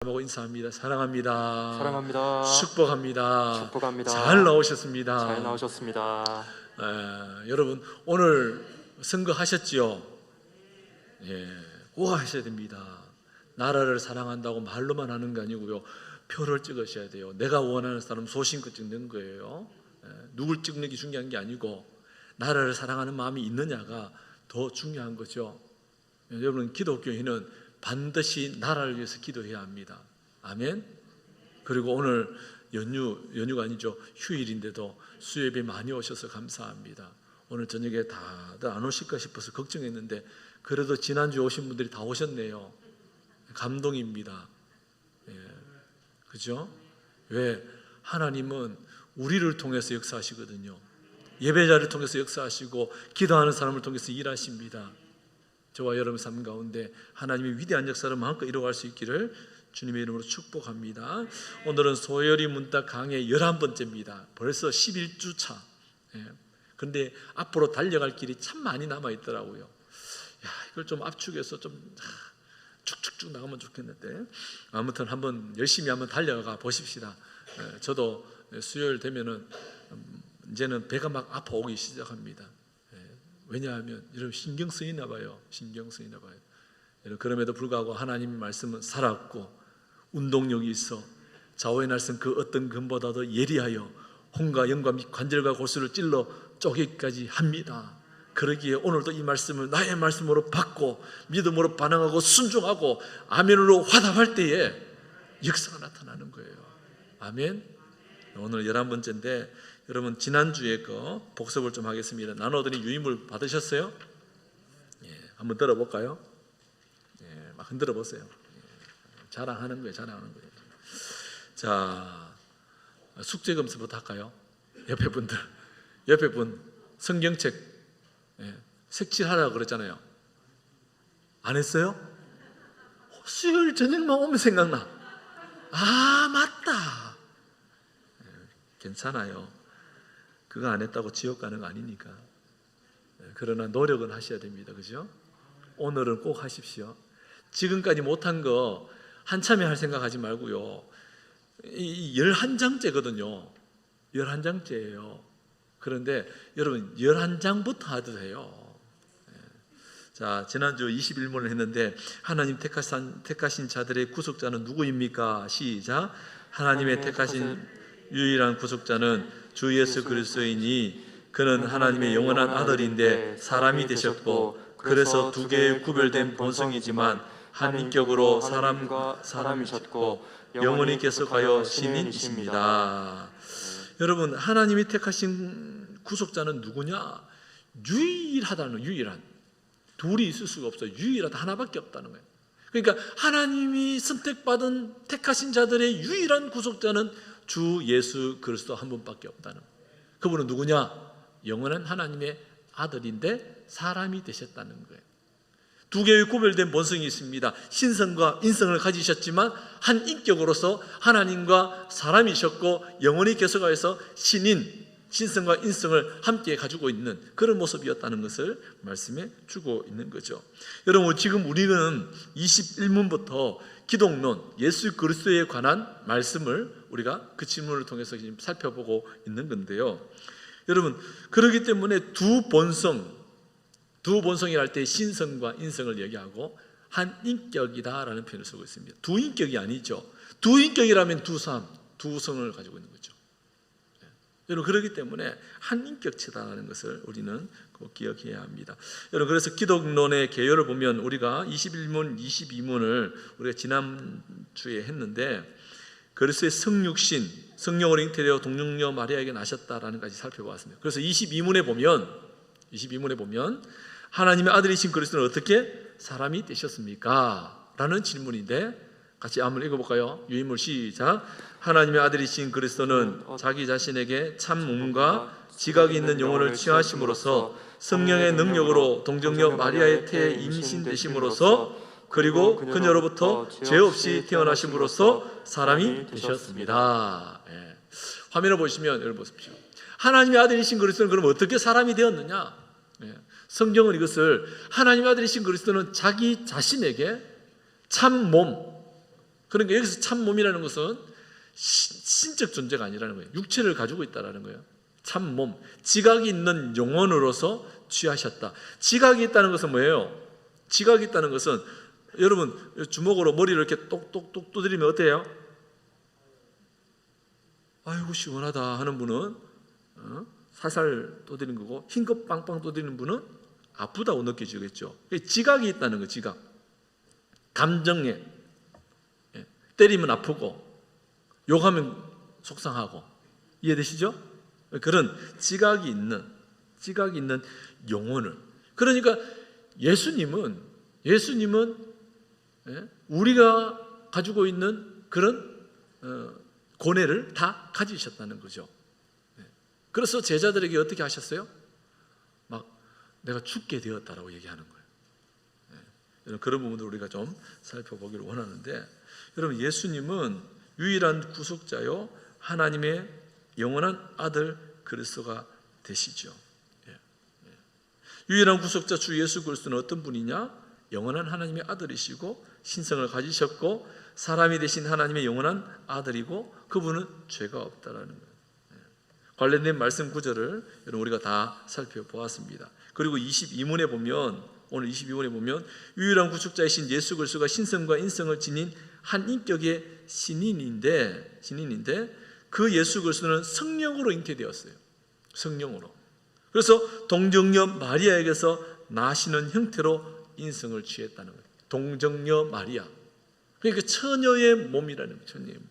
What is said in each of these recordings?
하고 인사합니다. 사랑합니다. 사랑합니다. 축복합니다. 축복합니다. 잘 나오셨습니다. 잘 나오셨습니다. 여러분 오늘 선거하셨지요? 예, 꼭 하셔야 됩니다. 나라를 사랑한다고 말로만 하는 거 아니고요. 표를 찍으셔야 돼요. 내가 원하는 사람 소신껏 찍는 거예요. 누굴 찍는 게 중요한 게 아니고 나라를 사랑하는 마음이 있느냐가 더 중요한 거죠. 여러분 기독교인은 반드시 나라를 위해서 기도해야 합니다. 아멘. 그리고 오늘 연휴가 아니죠. 휴일인데도 수요예배 많이 오셔서 감사합니다. 오늘 저녁에 다들 안 오실까 싶어서 걱정했는데 그래도 지난주에 오신 분들이 다 오셨네요. 감동입니다. 그죠? 왜? 하나님은 우리를 통해서 역사하시거든요. 예배자를 통해서 역사하시고 기도하는 사람을 통해서 일하십니다. 저와 여러분 삶 가운데 하나님의 위대한 역사를 마음껏 이루어갈 수 있기를 주님의 이름으로 축복합니다. 오늘은 소열이 문답 강의 11번째입니다. 벌써 11주 차. 그런데 앞으로 달려갈 길이 참 많이 남아있더라고요. 이걸 좀 압축해서 좀 쭉쭉쭉 나가면 좋겠는데 아무튼 한번 열심히 한번 달려가 보십시다. 저도 수요일 되면은 이제는 배가 막 아파오기 시작합니다. 왜냐하면 여러분 신경 쓰이나 봐요. 여러분 그럼에도 불구하고 하나님의 말씀은 살았고 운동력이 있어 좌우의 날선 그 어떤 금보다도 예리하여 혼과 영과 및 관절과 골수를 찔러 쪼개기까지 합니다. 그러기에 오늘도 이 말씀을 나의 말씀으로 받고 믿음으로 반응하고 순종하고 아멘으로 화답할 때에 역사가 나타나는 거예요. 아멘. 오늘 11번째인데 여러분 지난주에 그 복습을 좀 하겠습니다. 나눠드린 유인물 받으셨어요? 한번 들어볼까요? 막 흔들어 보세요. 자랑하는 거예요. 자, 숙제 검수부터 할까요? 옆에 분 성경책 색칠하라고 그랬잖아요. 안 했어요? 수요일 저녁만 오면 생각나. 맞다. 괜찮아요. 그거 안 했다고 지옥 가는 거 아니니까. 그러나 노력은 하셔야 됩니다. 그죠? 오늘은 꼭 하십시오. 지금까지 못한 거 한참에 할 생각하지 말고요. 11장째거든요. 11장째예요. 그런데 여러분 11장부터 하도 돼요. 자, 지난주 21문을 했는데 하나님 택하신 자들의 구속자는 누구입니까? 시작. 하나님의 택하신 유일한 구속자는 주 예수 그리스도이니 그는 하나님의 영원한 아들인데 사람이 되셨고 그래서 두 개의 구별된 본성이지만 한 인격으로 사람과 사람이셨고 영원히 계속하여 신인이십니다. 여러분 하나님이 택하신 구속자는 누구냐? 유일한 둘이 있을 수가 없어요. 유일하다 하나밖에 없다는 거예요. 그러니까 하나님이 선택받은 택하신 자들의 유일한 구속자는 주 예수 그리스도 한 분밖에 없다는 거예요. 그분은 누구냐? 영원한 하나님의 아들인데 사람이 되셨다는 거예요. 두 개의 구별된 본성이 있습니다. 신성과 인성을 가지셨지만 한 인격으로서 하나님과 사람이셨고 영원히 계속하여서 신성과 인성을 함께 가지고 있는 그런 모습이었다는 것을 말씀해 주고 있는 거죠. 여러분 지금 우리는 21문부터 기독론 예수 그리스도에 관한 말씀을 우리가 그 질문을 통해서 지금 살펴보고 있는 건데요. 여러분 그렇기 때문에 두 본성이랄 때 신성과 인성을 얘기하고 한 인격이다라는 표현을 쓰고 있습니다. 두 인격이 아니죠. 두 인격이라면 두 성을 가지고 있는 거죠. 여러분 그렇기 때문에 한 인격체다라는 것을 우리는 꼭 기억해야 합니다. 여러분 그래서 기독론의 개요를 보면 우리가 21문, 22문을 우리가 지난주에 했는데 그리스도의 성육신, 성령으로 잉태되어 동정녀 마리아에게 나셨다라는 것까지 살펴보았습니다. 그래서 22문에 보면 하나님의 아들이신 그리스도는 어떻게 사람이 되셨습니까? 라는 질문인데 같이 한번 읽어볼까요? 유인물 시작. 하나님의 아들이신 그리스도는 자기 자신에게 참 몸과 지각이 있는 영혼을 취하심으로써 성령의 능력으로 동정녀 마리아의 태에 임신되심으로써 그리고 그녀로부터 죄 없이 태어나심으로써 사람이 되셨습니다. 화면을 보시면 여러분 보십시오. 하나님의 아들이신 그리스도는 그럼 어떻게 사람이 되었느냐? 성경은 이것을 하나님의 아들이신 그리스도는 자기 자신에게 참 몸, 그러니까 여기서 참 몸이라는 것은 신적 존재가 아니라는 거예요. 육체를 가지고 있다라는 거예요. 참 몸, 지각이 있는 영혼으로서 취하셨다. 지각이 있다는 것은 뭐예요? 지각이 있다는 것은 여러분 주먹으로 머리를 이렇게 똑똑똑 두드리면 어때요? 아이고 시원하다 하는 분은 살살 두드리는 거고, 흰것 빵빵 두드리는 분은 아프다고 느껴지겠죠. 지각이 있다는 거예요. 지각. 감정에 때리면 아프고 욕하면 속상하고, 이해되시죠? 그런 지각이 있는 영혼을, 그러니까 예수님은 우리가 가지고 있는 그런 고뇌를 다 가지셨다는 거죠. 그래서 제자들에게 어떻게 하셨어요? 막 내가 죽게 되었다라고 얘기하는 거예요. 그런 부분도 우리가 좀 살펴보기를 원하는데, 여러분 예수님은 유일한 구속자요 하나님의 영원한 아들 그리스도가 되시죠. 유일한 구속자 주 예수 그리스도는 어떤 분이냐? 영원한 하나님의 아들이시고 신성을 가지셨고 사람이 되신 하나님의 영원한 아들이고, 그분은 죄가 없다라는 거예요. 관련된 말씀 구절을 여러분 우리가 다 살펴보았습니다. 그리고 22문에 보면, 오늘 22문에 보면 유일한 구속자이신 예수 그리스도가 신성과 인성을 지닌 한 인격의 신인인데 그 예수 그리스도는 성령으로 잉태되었어요. 성령으로. 그래서 동정녀 마리아에게서 나시는 형태로 인성을 취했다는 거예요. 동정녀 마리아. 그러니까 처녀의 몸이라는 거예요. 처녀의 몸.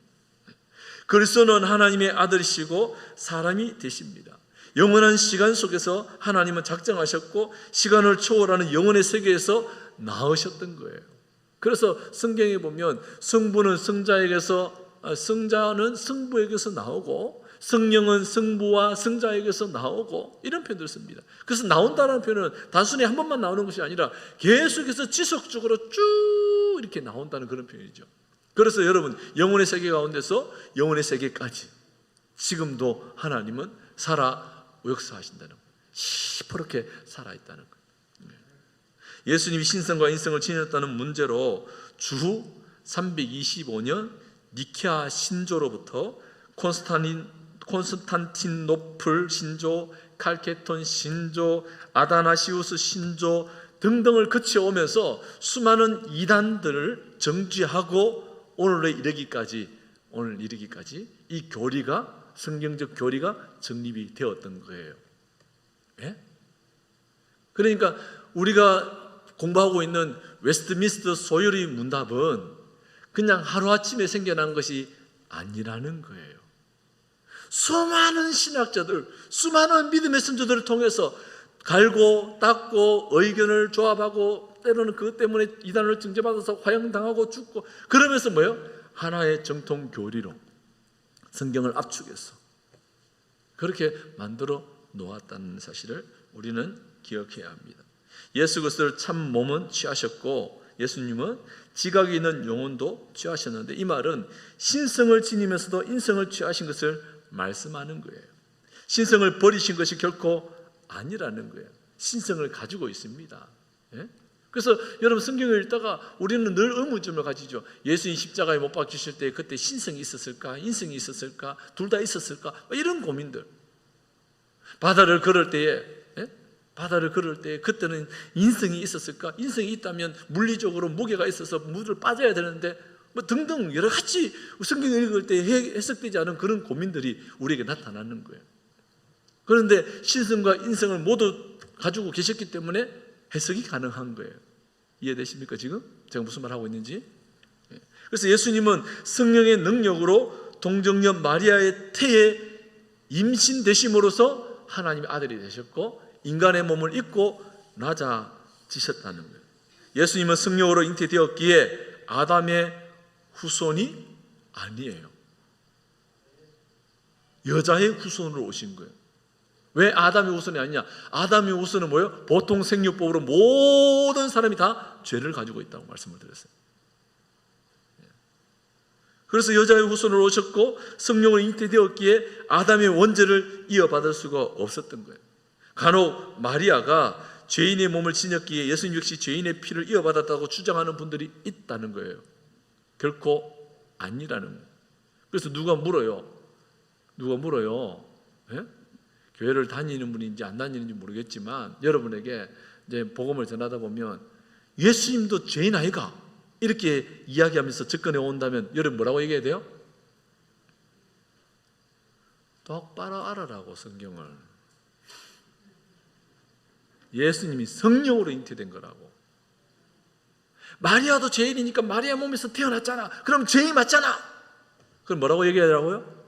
그리스도는 하나님의 아들이시고 사람이 되십니다. 영원한 시간 속에서 하나님은 작정하셨고 시간을 초월하는 영혼의 세계에서 나으셨던 거예요. 그래서 성경에 보면 성부는 성자는 성부에게서 나오고 성령은 성부와 성자에게서 나오고, 이런 표현을 씁니다. 그래서 나온다는 표현은 단순히 한 번만 나오는 것이 아니라 계속해서 지속적으로 쭉 이렇게 나온다는 그런 표현이죠. 그래서 여러분 영혼의 세계 가운데서 영혼의 세계까지 지금도 하나님은 살아 역사하신다는 거예요. 시퍼렇게 살아있다는 거예요. 예수님이 신성과 인성을 지녔다는 문제로 주후 325년 니케아 신조로부터 콘스탄티노플 신조, 칼케톤 신조, 아다나시우스 신조 등등을 거쳐오면서 수많은 이단들을 정지하고 오늘 이르기까지 이 교리가, 성경적 교리가 정립이 되었던 거예요. 예? 그러니까 우리가 공부하고 있는 웨스트민스터 소요리 문답은 그냥 하루아침에 생겨난 것이 아니라는 거예요. 수많은 신학자들, 수많은 믿음의 선조들을 통해서 갈고 닦고 의견을 조합하고 때로는 그것 때문에 이단을 정죄받아서 화형당하고 죽고, 그러면서 뭐예요? 하나의 정통 교리로 성경을 압축해서 그렇게 만들어 놓았다는 사실을 우리는 기억해야 합니다. 예수 그리스도를 참 몸은 취하셨고 예수님은 지각이 있는 영혼도 취하셨는데, 이 말은 신성을 지니면서도 인성을 취하신 것을 말씀하는 거예요. 신성을 버리신 것이 결코 아니라는 거예요. 신성을 가지고 있습니다. 예? 그래서 여러분 성경을 읽다가 우리는 늘 의문점을 가지죠. 예수님 십자가에 못 박히실 때 그때 신성이 있었을까? 인성이 있었을까? 둘 다 있었을까? 이런 고민들. 바다를 걸을 때에 그때는 인성이 있었을까? 인성이 있다면 물리적으로 무게가 있어서 물을 빠져야 되는데 등등 여러 가지 성경을 읽을 때 해석되지 않은 그런 고민들이 우리에게 나타나는 거예요. 그런데 신성과 인성을 모두 가지고 계셨기 때문에 해석이 가능한 거예요. 이해되십니까? 지금 제가 무슨 말 하고 있는지. 그래서 예수님은 성령의 능력으로 동정녀 마리아의 태에 임신되심으로써 하나님의 아들이 되셨고 인간의 몸을 입고 낮아지셨다는 거예요. 예수님은 성령으로 잉태되었기에 아담의 후손이 아니에요. 여자의 후손으로 오신 거예요. 왜 아담의 후손이 아니냐? 아담의 후손은 뭐예요? 보통 생육법으로 모든 사람이 다 죄를 가지고 있다고 말씀을 드렸어요. 그래서 여자의 후손으로 오셨고 성령으로 잉태되었기에 아담의 원죄를 이어받을 수가 없었던 거예요. 간혹 마리아가 죄인의 몸을 지녔기에 예수님 역시 죄인의 피를 이어받았다고 주장하는 분들이 있다는 거예요. 결코 아니라는 거예요. 그래서 누가 물어요. 예? 교회를 다니는 분인지 안 다니는지 모르겠지만 여러분에게 이제 복음을 전하다 보면 예수님도 죄인 아이가? 이렇게 이야기하면서 접근해 온다면 여러분 뭐라고 얘기해야 돼요? 똑바로 알아라고. 성경을. 예수님이 성령으로 잉태된 거라고. 마리아도 죄인이니까 마리아 몸에서 태어났잖아. 그럼 죄인 맞잖아. 그럼 뭐라고 얘기하더라고요?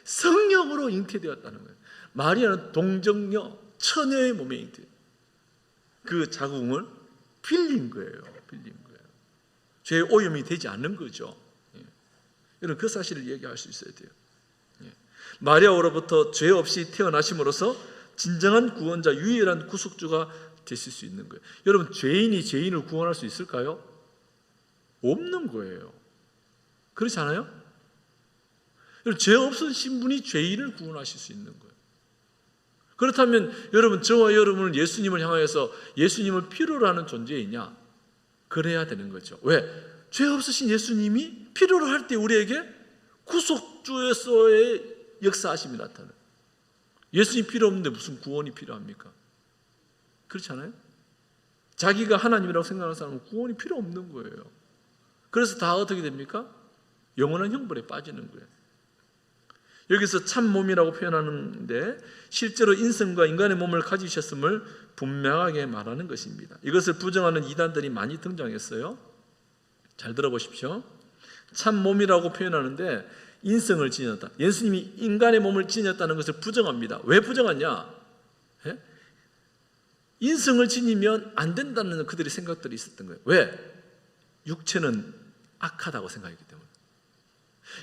성령으로 잉태되었다는 거예요. 마리아는 동정녀, 처녀의 몸에 잉태. 그 자궁을 빌린 거예요. 죄의 오염이 되지 않는 거죠. 여러분 그 사실을 얘기할 수 있어야 돼요. 마리아로부터 죄 없이 태어나심으로써 진정한 구원자, 유일한 구속주가 되실 수 있는 거예요. 여러분 죄인이 죄인을 구원할 수 있을까요? 없는 거예요. 그렇지 않아요? 여러분 죄 없으신 분이 죄인을 구원하실 수 있는 거예요. 그렇다면 여러분 저와 여러분은 예수님을 향하여서 예수님을 필요로 하는 존재이냐? 그래야 되는 거죠. 왜? 죄 없으신 예수님이 필요로 할 때 우리에게 구속주에서의 역사하심이 나타나요. 예수님 필요 없는데 무슨 구원이 필요합니까? 그렇지 않아요? 자기가 하나님이라고 생각하는 사람은 구원이 필요 없는 거예요. 그래서 다 어떻게 됩니까? 영원한 형벌에 빠지는 거예요. 여기서 참 몸이라고 표현하는데 실제로 인성과 인간의 몸을 가지셨음을 분명하게 말하는 것입니다. 이것을 부정하는 이단들이 많이 등장했어요. 잘 들어보십시오. 참 몸이라고 표현하는데 인성을 지녔다. 예수님이 인간의 몸을 지녔다는 것을 부정합니다. 왜 부정하냐? 예? 인성을 지니면 안 된다는 그들의 생각들이 있었던 거예요. 왜? 육체는 악하다고 생각했기 때문에.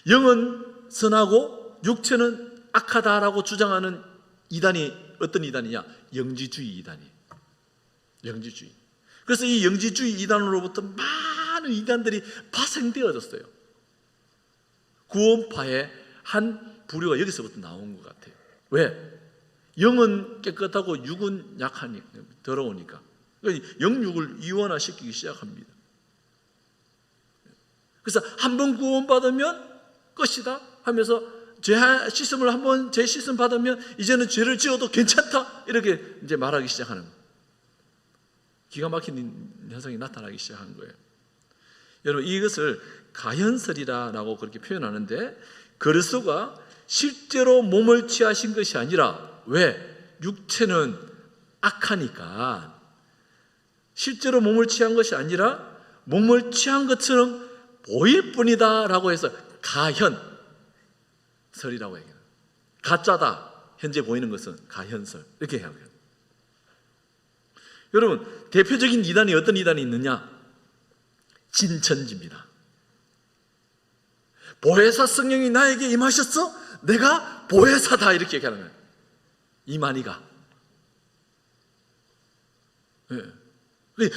영은 선하고 육체는 악하다라고 주장하는 이단이 어떤 이단이냐? 영지주의 이단이. 영지주의. 그래서 이 영지주의 이단으로부터 많은 이단들이 파생되어졌어요. 구원파의 한 부류가 여기서부터 나온 것 같아요. 왜? 영은 깨끗하고 육은 약하니까, 더러우니까. 영육을 이원화시키기 시작합니다. 그래서 한 번 구원받으면 끝이다 하면서 죄 씻음을 한번 죄 씻음 받으면 이제는 죄를 지어도 괜찮다 이렇게 이제 말하기 시작하는 거예요. 기가 막힌 현상이 나타나기 시작한 거예요. 여러분 이것을 가현설이라고 그렇게 표현하는데 그리스도가 실제로 몸을 취하신 것이 아니라 왜? 육체는 악하니까 실제로 몸을 취한 것이 아니라 몸을 취한 것처럼 보일 뿐이다 라고 해서 가현설이라고 얘기해요. 가짜다. 현재 보이는 것은 가현설. 이렇게 해요. 여러분 대표적인 이단이 어떤 이단이 있느냐? 진천지입니다. 보혜사 성령이 나에게 임하셨어? 내가 보혜사다 이렇게 얘기하는 거예요. 이만희가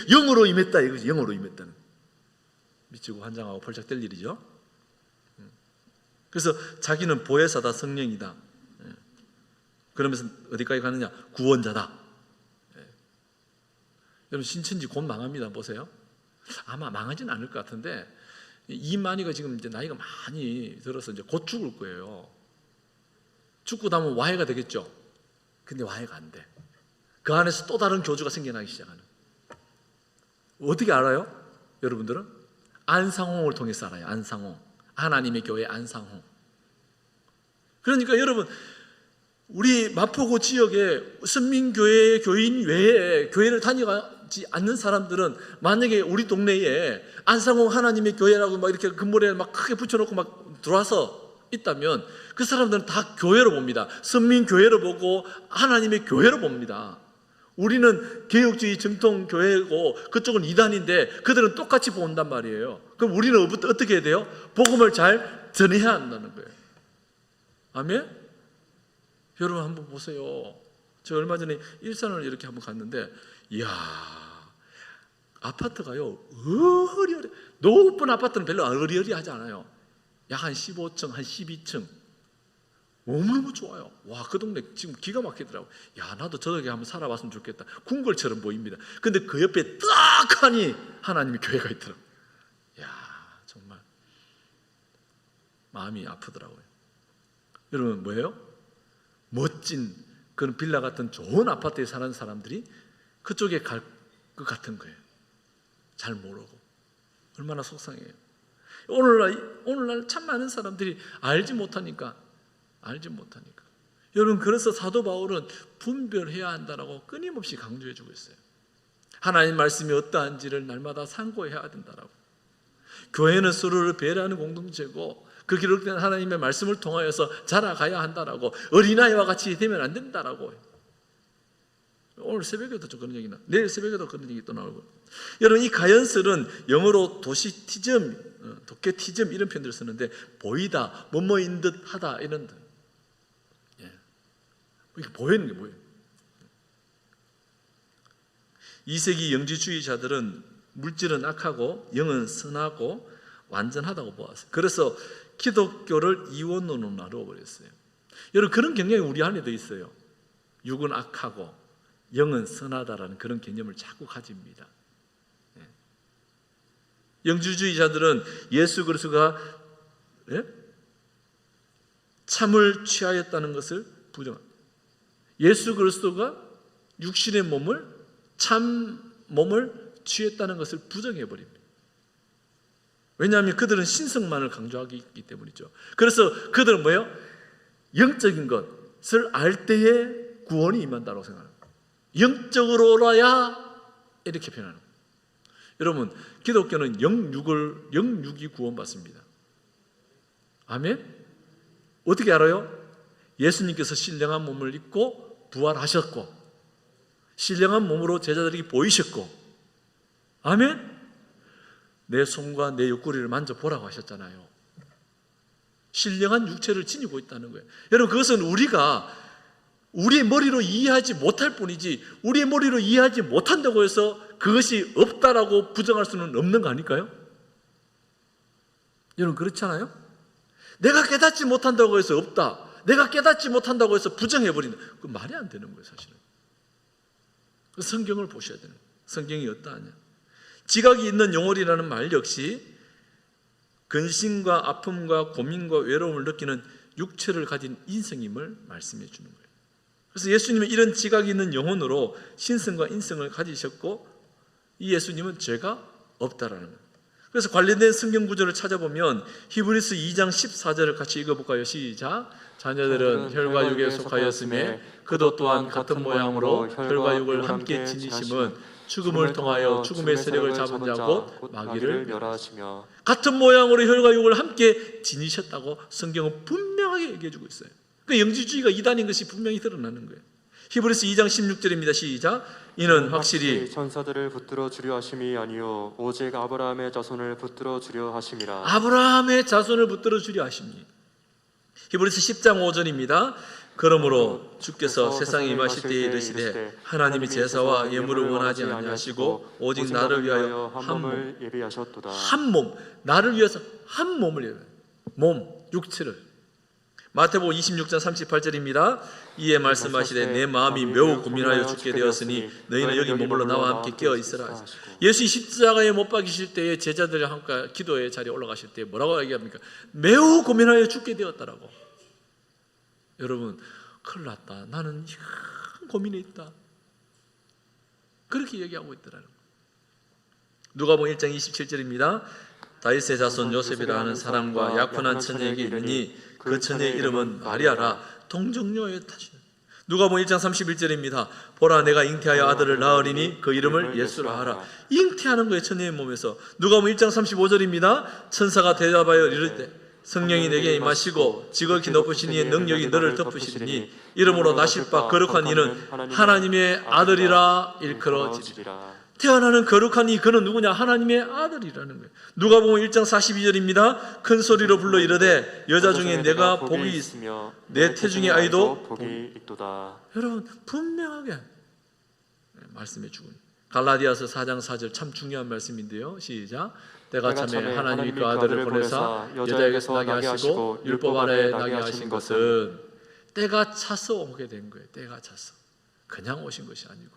영으로 임했다 이거지. 영으로 임했다는 미치고 환장하고 펄쩍 뗄 일이죠. 그래서 자기는 보혜사다 성령이다. 그러면서 어디까지 가느냐? 구원자다. 여러분 신천지 곧 망합니다. 보세요. 아마 망하지는 않을 것 같은데 이만희가 지금 이제 나이가 많이 들어서 이제 곧 죽을 거예요. 죽고 나면 와해가 되겠죠. 근데 와해가 안 돼. 그 안에서 또 다른 교주가 생겨나기 시작하는. 어떻게 알아요? 여러분들은 안상홍을 통해서 알아요. 안상홍. 하나님의 교회 안상홍. 그러니까 여러분 우리 마포구 지역에 선민교회 교인 외에 교회를 다니지 않는 사람들은 만약에 우리 동네에 안상홍 하나님의 교회라고 막 이렇게 금모래를 막 크게 붙여놓고 막 들어와서 있다면 그 사람들은 다 교회로 봅니다. 선민교회로 보고 하나님의 교회로 봅니다. 우리는 개혁주의 정통교회고 그쪽은 이단인데 그들은 똑같이 본단 말이에요. 그럼 우리는 어떻게 해야 돼요? 복음을 잘 전해야 한다는 거예요. 아멘? 여러분 한번 보세요. 저 얼마 전에 일산을 이렇게 한번 갔는데 이야 아파트가요 어리어리 높은 아파트는 별로 어리어리하지 않아요. 약 한 15층 한 12층 너무너무 좋아요. 와, 그 동네 지금 기가 막히더라고. 야, 나도 저렇게 한번 살아봤으면 좋겠다. 궁궐처럼 보입니다. 근데 그 옆에 딱 하니 하나님의 교회가 있더라고. 야, 정말 마음이 아프더라고요. 여러분 뭐예요? 멋진 그런 빌라 같은 좋은 아파트에 사는 사람들이 그쪽에 갈 것 같은 거예요. 잘 모르고. 얼마나 속상해요. 오늘날 참 많은 사람들이 알지 못하니까. 여러분, 그래서 사도 바울은 분별해야 한다라고 끊임없이 강조해 주고 있어요. 하나님 말씀이 어떠한지를 날마다 상고해야 된다라고. 교회는 서로를 배려하는 공동체고 그 기록된 하나님의 말씀을 통하여서 자라가야 한다라고. 어린아이와 같이 되면 안 된다라고. 오늘 새벽에도 좀 그런 얘기 나. 내일 새벽에도 그런 얘기 또 나오고. 여러분, 이 가연설은 영어로 도시티즘, 도케티즘 이런 표현들을 쓰는데 보이다, 뭐뭐인 듯하다 이런 듯. 이게 보이는 게 뭐예요? 2세기 영지주의자들은 물질은 악하고 영은 선하고 완전하다고 보았어요. 그래서 기독교를 이원론으로 나누어버렸어요. 여러분, 그런 경향이 우리 안에도 있어요. 육은 악하고 영은 선하다라는 그런 개념을 자꾸 가집니다. 영주주의자들은 예수 그리스도가 참을 취하였다는 것을 부정합니다. 예수 그리스도가 육신의 몸을 참 몸을 취했다는 것을 부정해버립니다. 왜냐하면 그들은 신성만을 강조하기 때문이죠. 그래서 그들은 뭐예요? 영적인 것을 알 때에 구원이 임한다고 생각합니다. 영적으로 알아야 이렇게 표현하는 거예요. 여러분, 기독교는 영육이 구원받습니다. 아멘? 어떻게 알아요? 예수님께서 신령한 몸을 입고 부활하셨고 신령한 몸으로 제자들에게 보이셨고, 아멘? 내 손과 내 옆구리를 만져보라고 하셨잖아요. 신령한 육체를 지니고 있다는 거예요. 여러분, 그것은 우리가 우리의 머리로 이해하지 못할 뿐이지 우리의 머리로 이해하지 못한다고 해서 그것이 없다라고 부정할 수는 없는 거 아닐까요? 여러분, 그렇지 않아요? 내가 깨닫지 못한다고 해서 없다, 내가 깨닫지 못한다고 해서 부정해버린다, 그 말이 안 되는 거예요. 사실은 성경을 보셔야 되는 거예요. 성경이 어떠하냐. 지각이 있는 영혼이라는 말 역시 근심과 아픔과 고민과 외로움을 느끼는 육체를 가진 인성임을 말씀해 주는 거예요. 그래서 예수님은 이런 지각이 있는 영혼으로 신성과 인성을 가지셨고 이 예수님은 죄가 없다라는 거예요. 그래서 관련된 성경 구절을 찾아보면 히브리서 2장 14절을 같이 읽어볼까요? 시작. 자녀들은 혈과 육에 속하였음에 그도 또한 같은 모양으로 혈과 육을 함께 지니심은 죽음을 통하여 죽음의 세력을 잡은 자고 마귀를 멸하시며. 같은 모양으로 혈과 육을 함께 지니셨다고 성경은 분명하게 얘기해주고 있어요. 그 영지주의가 이단인 것이 분명히 드러나는 거예요. 히브리서 2장 16절입니다. 시작. 이는 확실히 천사들을 붙들어 주려 하심이 아니요 오직 아브라함의 자손을 붙들어 주려 하심이라. 아브라함의 자손을 붙들어 주려 하심이. 히브리서 10장 5절입니다. 그러므로 주께서 세상에 임하실 때에 이르시되 하나님이 제사와 예물을 원하지 아니하시고 오직 나를 위하여 한 몸을 예비하셨도다. 한 몸, 나를 위해서 한 몸을 예비하셨다. 몸, 육체를. 마태복음 26장 38절입니다. 이에 말씀하시되 내 마음이 매우 고민하여 죽게 되었으니 너희는 여기 머물러 나와 함께 깨어 있으라. 예수님 십자가에 못 박이실 때에 제자들과 함께 기도의 자리에 올라가실 때 뭐라고 얘기합니까? 매우 고민하여 죽게 되었다라고. 여러분, 큰일 났다, 나는 큰 고민에 있다, 그렇게 얘기하고 있더라고요. 누가복음 1장 27절입니다. 다윗의 자손 요셉이라 하는 사람과 약혼한 처녀에게 이르니 그 처녀의 이름은 마리아라. 동정녀의 타시. 누가복음 1장 31절입니다. 보라, 내가 잉태하여 아들을 낳으리니 그 이름을 예수라 하라. 잉태하는 거예요, 처녀의 몸에서. 누가복음 1장 35절입니다. 천사가 대답하여 이르되 성령이 내게 임하시고 지극히 높으신 이의 능력이 너를 덮으시리니 이러므로 나실 바 거룩한 이는 하나님의 아들이라 일컬어지리라. 태어나는 거룩한 이 그는 누구냐? 하나님의 아들이라는 거예요. 누가복음 1장 42절입니다. 큰 소리로 불러 이르되 여자 중에 내가 복이 있으며 내 태중의 아이도 복이 있도다. 여러분, 분명하게 말씀해 주고. 갈라디아서 4장 4절 참 중요한 말씀인데요. 시작. 때가 참에 하나님이 그 아들을 보내사 여자에게서 나게 하시고 율법 아래에 나게 하신 것은 때가 차서 오게 된 거예요. 때가 차서. 그냥 오신 것이 아니고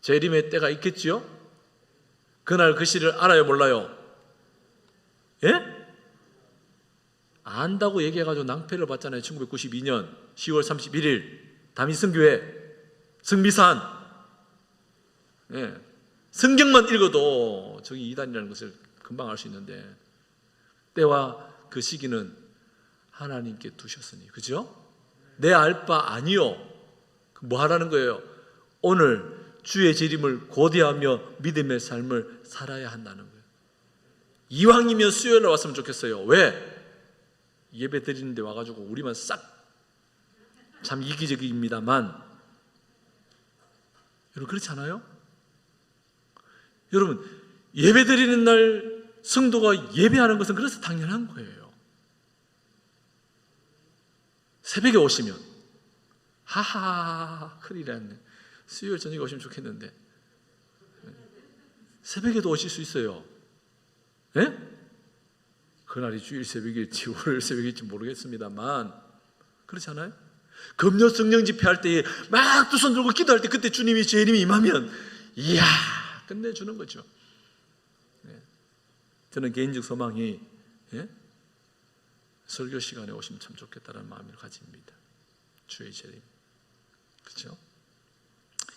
재림의 때가 있겠지요? 그날 그 시를 알아요, 몰라요? 예? 안다고 얘기해가지고 낭패를 봤잖아요. 1992년 10월 31일 다미성교회 성미산. 예. 성경만 읽어도 저기 이단이라는 것을 금방 알 수 있는데, 때와 그 시기는 하나님께 두셨으니, 그죠? 내 알 바 아니요. 뭐 하라는 거예요? 오늘 주의 재림을 고대하며 믿음의 삶을 살아야 한다는 거예요. 이왕이면 수요일에 왔으면 좋겠어요. 왜? 예배 드리는데 와가지고 우리만 싹, 참 이기적입니다만, 여러분 그렇지 않아요? 여러분 예배 드리는 날 성도가 예배하는 것은 그래서 당연한 거예요. 새벽에 오시면 하하 큰일 났네. 수요일 저녁에 오시면 좋겠는데 새벽에도 오실 수 있어요. 예? 그날이 주일 새벽일지 월요일 새벽일지 모르겠습니다만 그렇지 않아요? 금요 성령 집회할 때 막 두 손 들고 기도할 때 그때 주님이 재림이 임하면 이야 끝내주는 거죠. 예. 저는 개인적 소망이 설교 시간에 오시면 참 좋겠다는 마음을 가집니다. 주의 재림. 그렇죠?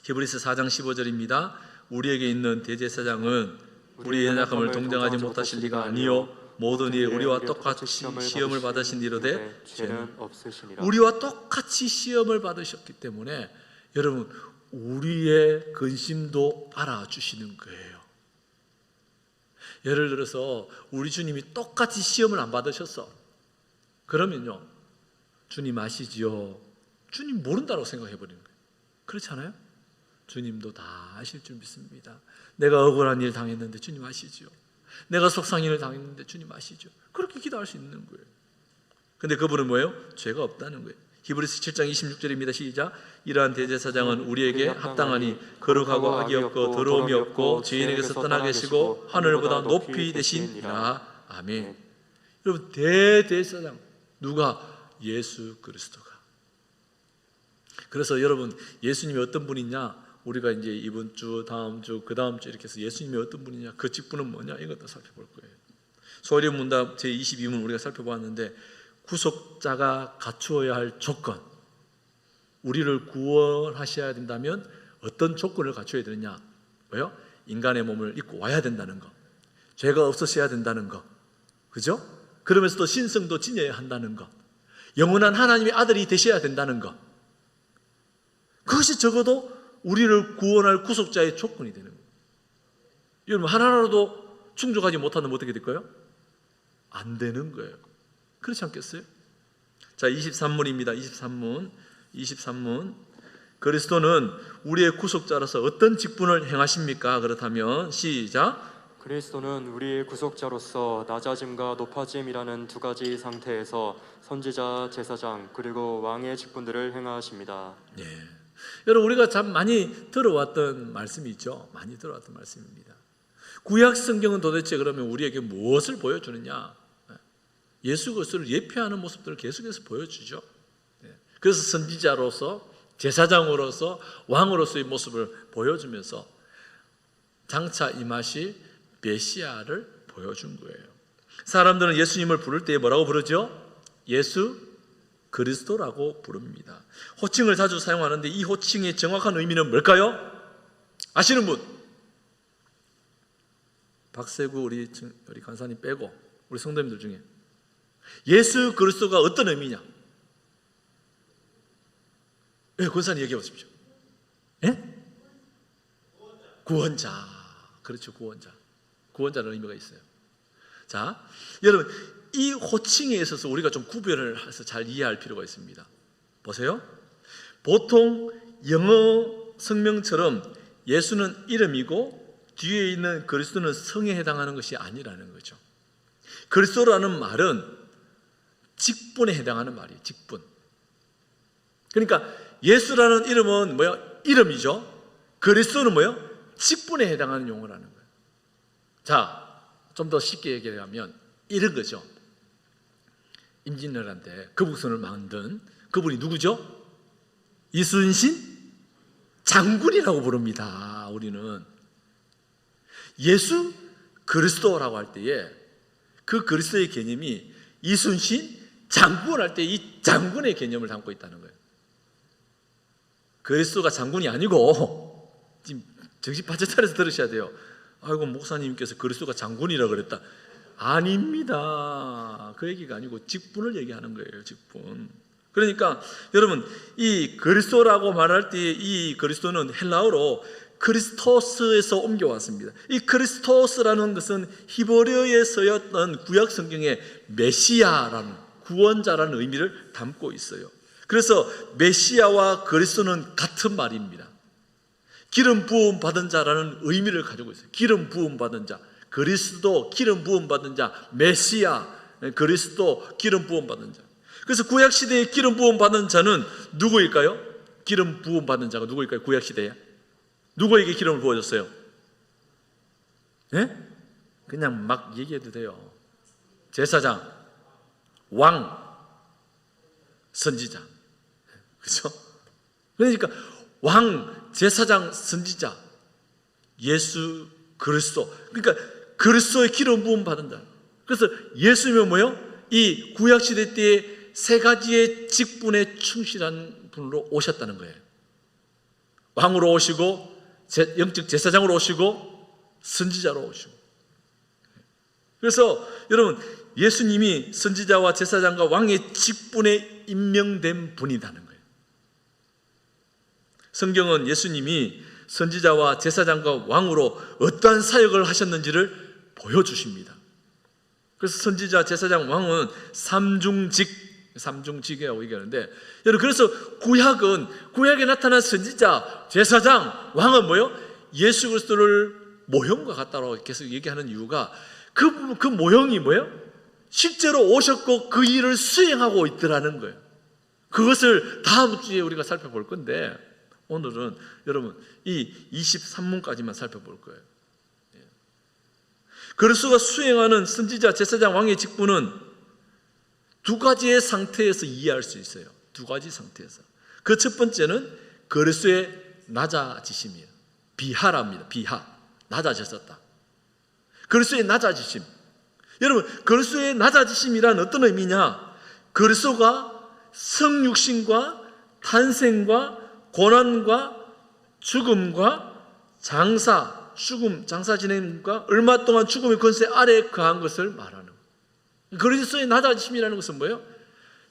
히브리서 4장 15절입니다. 우리에게 있는 대제사장은 우리의 연약함을 동정하지 못하실 리가 아니요 모든 이에 우리와 똑같이 시험을 받으신 이로되 죄는 없으시니라. 우리와 똑같이 시험을 받으셨기 때문에 여러분 우리의 근심도 알아주시는 거예요. 예를 들어서 우리 주님이 똑같이 시험을 안 받으셨어. 그러면요 주님 아시지요? 주님 모른다고 생각해 버리는 거예요. 그렇지 않아요? 주님도 다 아실 줄 믿습니다. 내가 억울한 일 당했는데 주님 아시지요? 내가 속상한 일을 당했는데 주님 아시죠? 그렇게 기도할 수 있는 거예요. 근데 그분은 뭐예요? 죄가 없다는 거예요. 히브리서 7장 26절입니다. 시작. 이러한 대제사장은 우리에게 합당하니 거룩하고 악이 없고 더러움이 없고 죄인에게서 떠나 계시고 하늘보다 높이 되시니라. 아멘. 여러분 대제사장 누가? 예수 그리스도가. 그래서 여러분 예수님이 어떤 분이냐? 우리가 이제 이번 주, 다음 주, 그 다음 주 이렇게 해서 예수님이 어떤 분이냐, 그 직분은 뭐냐 이것도 살펴볼 거예요. 소리 문답 제22문 우리가 살펴보았는데 구속자가 갖추어야 할 조건, 우리를 구원하셔야 된다면 어떤 조건을 갖춰야 되느냐? 뭐요? 인간의 몸을 입고 와야 된다는 거, 죄가 없으셔야 된다는 거, 그죠? 그러면서도 신성도 지녀야 한다는 거, 영원한 하나님의 아들이 되셔야 된다는 거. 그것이 적어도 우리를 구원할 구속자의 조건이 되는 거예요. 여러분 하나라도 충족하지 못한다면 어떻게 될까요? 안 되는 거예요. 그렇지 않겠어요? 자 23문입니다. 23문 그리스도는 우리의 구속자로서 어떤 직분을 행하십니까? 그렇다면 시작. 그리스도는 우리의 구속자로서 낮아짐과 높아짐이라는 두 가지 상태에서 선지자, 제사장 그리고 왕의 직분들을 행하십니다. 네. 여러분 우리가 참 많이 들어왔던 말씀이죠. 많이 들어왔던 말씀입니다. 구약 성경은 도대체 그러면 우리에게 무엇을 보여주느냐? 예수 그리스도를 예표하는 모습들을 계속해서 보여주죠. 그래서 선지자로서 제사장으로서 왕으로서의 모습을 보여주면서 장차 임하실 메시아를 보여준 거예요. 사람들은 예수님을 부를 때 뭐라고 부르죠? 예수 그리스도라고 부릅니다. 호칭을 자주 사용하는데 이 호칭의 정확한 의미는 뭘까요? 아시는 분? 박세구 우리 간사님 빼고 우리 성도님들 중에 예수 그리스도가 어떤 의미냐? 네, 권사님 얘기해 보십시오. 예? 구원자. 그렇죠, 구원자. 구원자라는 의미가 있어요. 자, 여러분 이 호칭에 있어서 우리가 좀 구별을 해서 잘 이해할 필요가 있습니다. 보세요. 보통 영어 성명처럼 예수는 이름이고 뒤에 있는 그리스도는 성에 해당하는 것이 아니라는 거죠. 그리스도라는 말은 직분에 해당하는 말이에요. 직분. 그러니까 예수라는 이름은 뭐야? 이름이죠. 그리스도는 뭐예요? 직분에 해당하는 용어라는 거예요. 자, 좀 더 쉽게 얘기하면 이런 거죠. 임진왜란때 거북선을 만든 그분이 누구죠? 이순신 장군이라고 부릅니다. 우리는 예수 그리스도라고 할 때에 그 그리스도의 개념이 이순신 장군할 때 이 장군의 개념을 담고 있다는 거예요. 그리스도가 장군이 아니고, 지금 정신 바짝 차려서 들으셔야 돼요. 아이고, 목사님께서 그리스도가 장군이라 그랬다. 아닙니다. 그 얘기가 아니고 직분을 얘기하는 거예요. 직분. 그러니까 여러분, 이 그리스도라고 말할 때 이 그리스도는 헬라어로 크리스토스에서 옮겨왔습니다. 이 크리스토스라는 것은 히브리어에 쓰였던 구약 성경의 메시아라는, 구원자라는 의미를 담고 있어요. 그래서 메시아와 그리스도는 같은 말입니다. 기름 부음 받은 자라는 의미를 가지고 있어요. 기름 부음 받은 자, 그리스도 기름 부음 받은 자, 메시아, 그리스도 기름 부음 받은 자. 그래서 구약 시대에 기름 부음 받은 자는 누구일까요? 기름 부음 받은 자가 누구일까요? 구약 시대에 누구에게 기름을 부어줬어요? 네? 그냥 막 얘기해도 돼요. 제사장, 왕, 선지자. 그렇죠? 그러니까 왕, 제사장, 선지자, 예수 그리스도. 그러니까 그리스도의 기름 부음 받는다. 그래서 예수님은 뭐요? 이 구약 시대 때에 세 가지의 직분에 충실한 분으로 오셨다는 거예요. 왕으로 오시고, 영적 제사장으로 오시고, 선지자로 오시고. 그래서 여러분, 예수님이 선지자와 제사장과 왕의 직분에 임명된 분이라는 거예요. 성경은 예수님이 선지자와 제사장과 왕으로 어떠한 사역을 하셨는지를 보여주십니다. 그래서 선지자, 제사장, 왕은 삼중직이라고 얘기하는데, 여러분, 그래서 구약에 나타난 선지자, 제사장, 왕은 뭐요? 예수 그리스도를 모형과 같다고 계속 얘기하는 이유가 그 모형이 뭐예요? 실제로 오셨고 그 일을 수행하고 있더라는 거예요. 그것을 다음 주에 우리가 살펴볼 건데, 오늘은 여러분 이 23문까지만 살펴볼 거예요. 그리스도가 수행하는 선지자, 제사장, 왕의 직분은 두 가지의 상태에서 이해할 수 있어요. 두 가지 상태에서. 그 첫 번째는 그리스도의 낮아지심이에요. 비하랍니다. 비하. 낮아졌었다. 그리스도의 낮아지심. 여러분, 그리스도의 낮아지심이란 어떤 의미냐? 그리스도가 성육신과 탄생과 고난과 죽음과 장사 진행과 얼마 동안 죽음의 권세 아래에 거한 것을 말하는 거예요. 그리스도의 낮아지심이라는 것은 뭐예요?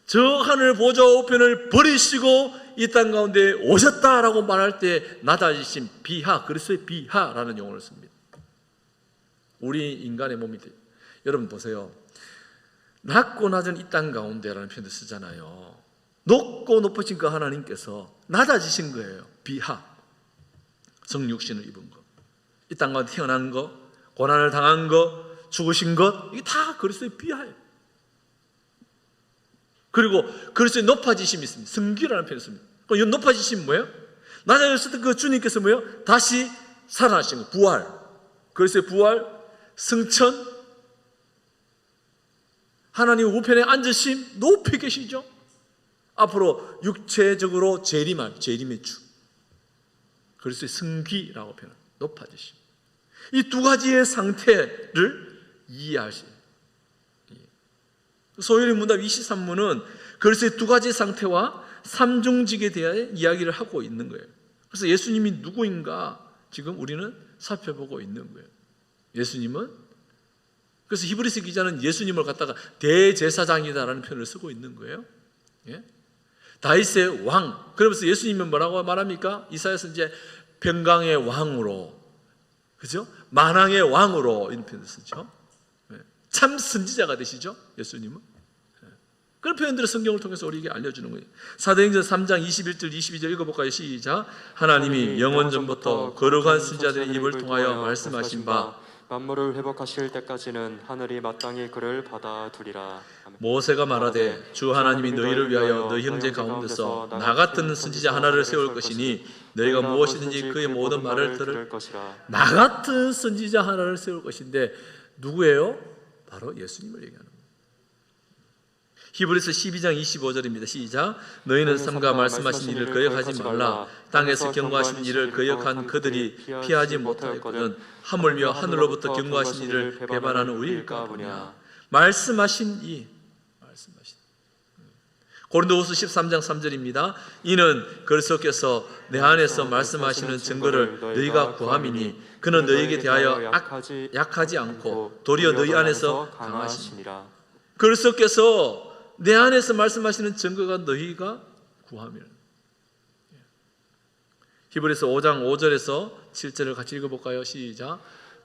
저 하늘 보좌 우편을 버리시고 이 땅 가운데 오셨다라고 말할 때 낮아지심, 비하, 그리스도의 비하라는 용어를 씁니다. 우리 인간의 몸이 여러분 보세요. 낮고 낮은 이 땅 가운데라는 표현도 쓰잖아요. 높고 높으신 그 하나님께서 낮아지신 거예요. 비하. 성육신을 입은 것, 이 땅 가운데 태어난 것, 고난을 당한 것, 죽으신 것, 이게 다 그리스도의 비하예요. 그리고 그리스도의 높아지심이 있습니다. 승기라는 표현을 씁니다. 이 높아지심이 뭐예요? 낮아졌을 때 그 주님께서 뭐예요? 다시 살아나신 거, 부활. 그리스도의 부활, 승천, 하나님 우편에 앉으심, 높이 계시죠? 앞으로 육체적으로 재림의 주, 그리스도의 승기라고 표현합니다. 높아지심. 이 두 가지의 상태를 이해하시. 소요리 문답 23문은 그리스도의 두 가지 상태와 삼중직에 대해 이야기를 하고 있는 거예요. 그래서 예수님이 누구인가 지금 우리는 살펴보고 있는 거예요. 예수님은, 그래서 히브리서 기자는 예수님을 갖다가 대제사장이다라는 표현을 쓰고 있는 거예요. 예? 다윗의 왕. 그러면서 예수님은 뭐라고 말합니까? 이사야서 이제 평강의 왕으로, 그죠? 만왕의 왕으로 이런 표현을 쓰죠. 예. 참 선지자가 되시죠, 예수님은. 예. 그런 표현들을 성경을 통해서 우리에게 알려주는 거예요. 사도행전 3장 21절 22절 읽어볼까요? 시작. 하나님이 영원전부터 거룩한 선지자들의 입을 통하여 말씀하신 바 만물을 회복하실 때까지는 하늘이 마땅히 그를 받아두리라. 모세가 말하되 주 하나님이 너희를 위하여 너희 형제 가운데서 나 같은 선지자 하나를 세울 것이니 너희가 무엇이든지 그의 모든 말을 들을 것이라. 나 같은 선지자 하나를 세울 것인데 누구예요? 바로 예수님을 얘기하는 거예요. 히브리서 12장 25절입니다. 시작. 너희는 삼가 말씀하신 일을 거역하지 말라. 땅에서 경고하신 일을 거역한 그들이 피하지 못하였거든 하물며 하늘로부터 경고하신 일을 배반하는 우리일까 보냐. 말씀하신 이, 고린도후서 13장 3절입니다. 이는 그리스도께서 내 안에서 말씀하시는 증거를 너희가 구함이니 그는 너희에게 대하여 약하지 않고 도리어 너희 안에서 강하시니라. 그리스도께서 내 안에서 말씀하시는 증거가 너희가 구함이라. 히브리서 5장 5절에서 7절을 같이 읽어볼까요? 시작.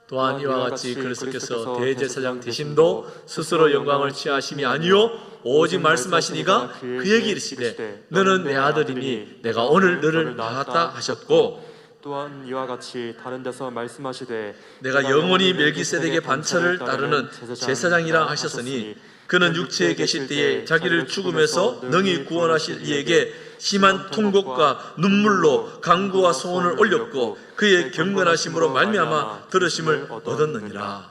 또한 이와 같이 그리스도께서 대제사장 되심도 스스로 영광을 취하심이 아니요 오직 말씀하시니가 그에게 이르시되 너는 내 아들이니 내가 오늘 너를 낳았다 하셨고 또한 이와 같이 다른 데서 말씀하시되 내가 영원히 멜기세덱의 반차를 따르는 제사장이라 하셨으니 그는 육체에 계실 때에 자기를 죽음에서 능히 구원하실 이에게 심한 통곡과 눈물로 간구와 소원을 올렸고 그의 경건하심으로 말미암아 들으심을 얻었느니라.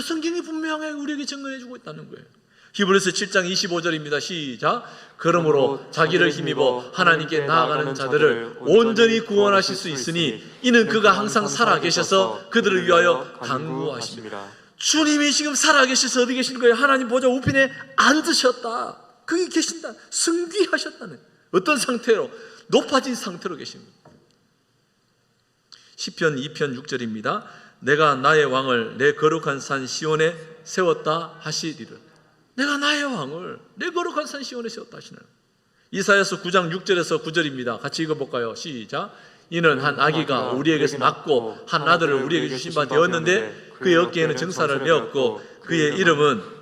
성경이 분명하게 우리에게 증거해주고 있다는 거예요. 히브리서 7장 25절입니다. 시작. 그러므로 자기를 힘입어 하나님께 나아가는 자들을 온전히 구원하실 수 있으니 이는 그가 항상 살아계셔서 그들을 위하여 간구하십니다. 주님이 지금 살아계셔서 어디 계신 거예요? 하나님 보좌 우편에 앉으셨다. 거기 계신다. 승귀하셨다는 어떤 상태로? 높아진 상태로 계신 거예요. 시편 2편 6절입니다. 내가 나의 왕을 내 거룩한 산 시온에 세웠다 하시리를. 내가 나의 왕을 내 거룩한 산 시온에 세웠다 하시나요? 이사야서 9장 6절에서 9절입니다. 같이 읽어볼까요? 시작. 이는 한 아기가 우리에게서 낳고 한 아들을 우리에게 주신 바 되었는데 그의 어깨에는 증사를 메었고 그의 이름은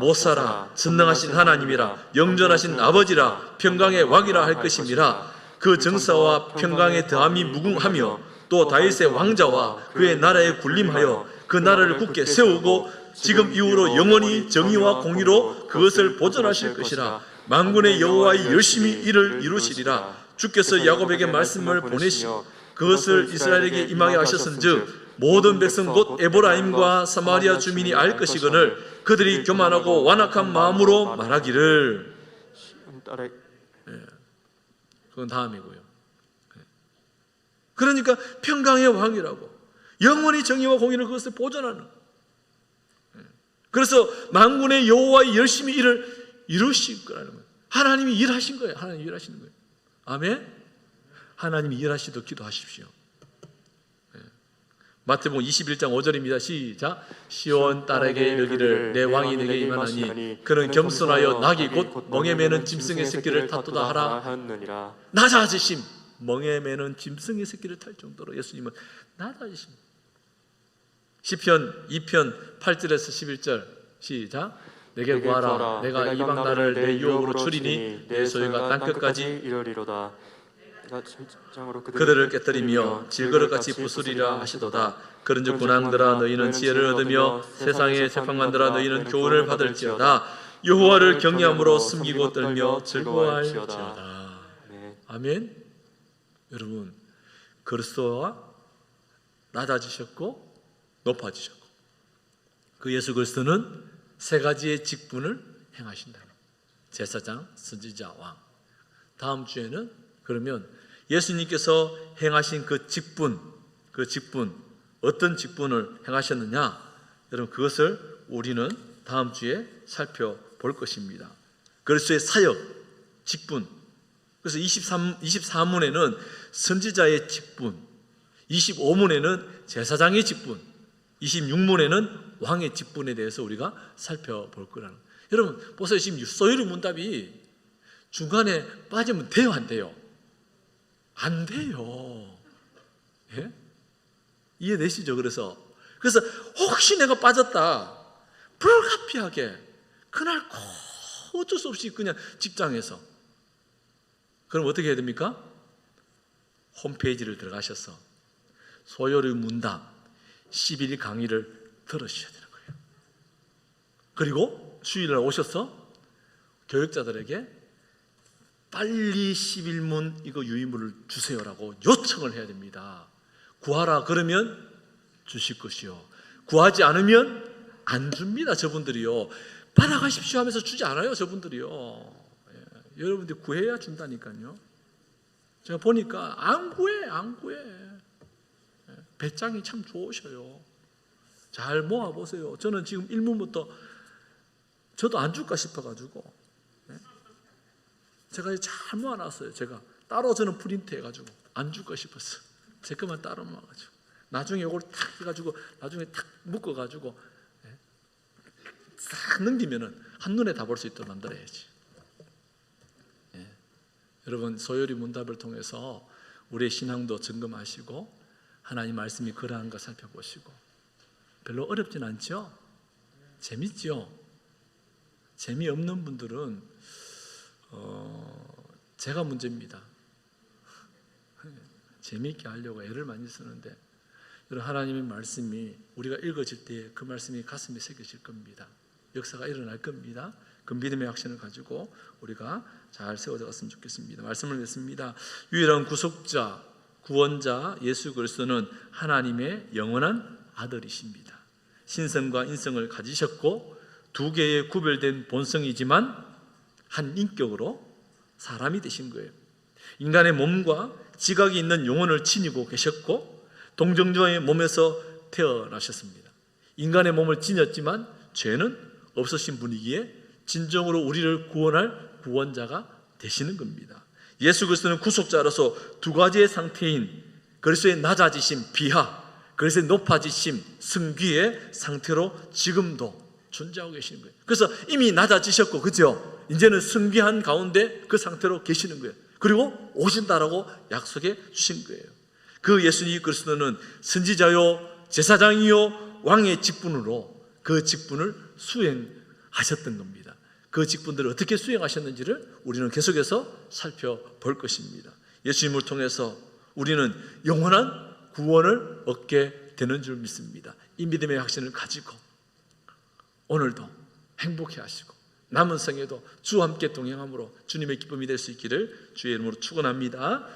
못살아 전능하신 하나님이라 영존하신 아버지라 평강의 왕이라 할 것임이라. 그 정사와 평강의 더함이 무궁하며 또 다윗의 왕자와 그의 나라에 군림하여 그 나라를 굳게 세우고 지금 이후로 영원히 정의와 공의로 그것을 보존하실 것이라. 만군의 여호와의 열심히 이를 이루시리라. 주께서 야곱에게 말씀을 보내시고 그것을 이스라엘에게 임하게 하셨은즉 모든 백성 곧 에브라임과 사마리아 주민이 알 것이거늘 그들이 교만하고 완악한 마음으로 말하기를. 그건 다음이고요. 그러니까 평강의 왕이라고 영원히 정의와 공의를 그것을 보존하는. 그래서 만군의 여호와의 열심히 일을 이루실 거라는 거예요. 하나님이 일하신 거예요. 하나님이 일하시는 거예요. 아멘. 하나님이 일하시도록 기도하십시오. 마태복음 21장 5절입니다. 시작. 시온 딸에게 이르기를 내 왕이 내게 임하나니 그는 겸손하여 낙이 곧 멍에 매는 짐승의 새끼를 탔도다 하라. 낮아지심. 멍에 매는 짐승의 새끼를 탈 정도로 예수님은 낮아지심. 시편 2편 8절에서 11절 시작. 내게 구하라. 내가 이방 나라를 내 유혹으로 줄이니 내 소유가 땅끝까지 이르리로다. 그들을 깨뜨리며 질그릇같이 부수리라 하시도다. 그런즉 군왕들아 너희는 지혜를 얻으며 세상의 재판관들아 너희는 교훈을 받을지어다. 여호와를 경외함으로 숨기고 떨며 즐거워할지어다. 아멘. 여러분, 그리스도와 낮아지셨고 높아지셨고 그 예수 그리스도는 세 가지의 직분을 행하신다. 제사장, 선지자, 왕. 다음 주에는 그러면 예수님께서 행하신 그 직분 어떤 직분을 행하셨느냐? 여러분 그것을 우리는 다음 주에 살펴볼 것입니다. 그리스도의 사역, 직분. 그래서 24문에는 선지자의 직분, 25문에는 제사장의 직분, 26문에는 왕의 직분에 대해서 우리가 살펴볼 거라는. 여러분 보세요. 지금 소유리 문답이 중간에 빠지면 돼요, 안 돼요? 안 돼요. 예? 이해되시죠? 그래서 혹시 내가 빠졌다, 불가피하게 그날 어쩔 수 없이 그냥 직장에서, 그럼 어떻게 해야 됩니까? 홈페이지를 들어가셔서 소요리 문답 11일 강의를 들으셔야 되는 거예요. 그리고 주일날 오셔서 교육자들에게 빨리 11문 이거 유의문을 주세요라고 요청을 해야 됩니다. 구하라 그러면 주실 것이요, 구하지 않으면 안 줍니다. 저분들이요, 받아가십시오 하면서 주지 않아요. 저분들이요. 예. 여러분들이 구해야 준다니까요. 제가 보니까 안 구해. 예. 배짱이 참 좋으셔요. 잘 모아보세요. 저는 지금 1문부터 저도 안 줄까 싶어가지고 제가 잘 모아놨어요. 제가 따로 저는 프린트 해가지고 안 줄까 싶었어. 제 것만 따로 모아가지고 나중에 이걸 탁 해가지고 나중에 탁 묶어가지고 싹 넘기면은 한눈에 다 볼 수 있도록 만들어야지. 여러분, 소요리 문답을 통해서 우리의 신앙도 점검하시고 하나님 말씀이 그러한가 살펴보시고, 별로 어렵진 않죠? 재밌죠? 재미없는 분들은 제가 문제입니다. 재미있게 하려고 애를 많이 쓰는데, 여러분, 하나님의 말씀이 우리가 읽어질 때 그 말씀이 가슴에 새겨질 겁니다. 역사가 일어날 겁니다. 그 믿음의 확신을 가지고 우리가 잘 세워졌으면 좋겠습니다. 말씀을 냈습니다. 유일한 구속자, 구원자 예수 그리스도는 하나님의 영원한 아들이십니다. 신성과 인성을 가지셨고 두 개의 구별된 본성이지만 한 인격으로 사람이 되신 거예요. 인간의 몸과 지각이 있는 영혼을 지니고 계셨고 동정녀의 몸에서 태어나셨습니다. 인간의 몸을 지녔지만 죄는 없으신 분이기에 진정으로 우리를 구원할 구원자가 되시는 겁니다. 예수 그리스도는 구속자로서 두 가지의 상태인 그리스도의 낮아지심, 비하, 그리스도의 높아지심, 승귀의 상태로 지금도 존재하고 계시는 거예요. 그래서 이미 낮아지셨고, 그죠? 이제는 승귀한 가운데 그 상태로 계시는 거예요. 그리고 오신다라고 약속해 주신 거예요. 그 예수님 그리스도는 선지자요, 제사장이요, 왕의 직분으로 그 직분을 수행하셨던 겁니다. 그 직분들을 어떻게 수행하셨는지를 우리는 계속해서 살펴볼 것입니다. 예수님을 통해서 우리는 영원한 구원을 얻게 되는 줄 믿습니다. 이 믿음의 확신을 가지고 오늘도 행복해 하시고 남은 생에도 주와 함께 동행함으로 주님의 기쁨이 될 수 있기를 주의 이름으로 축원합니다.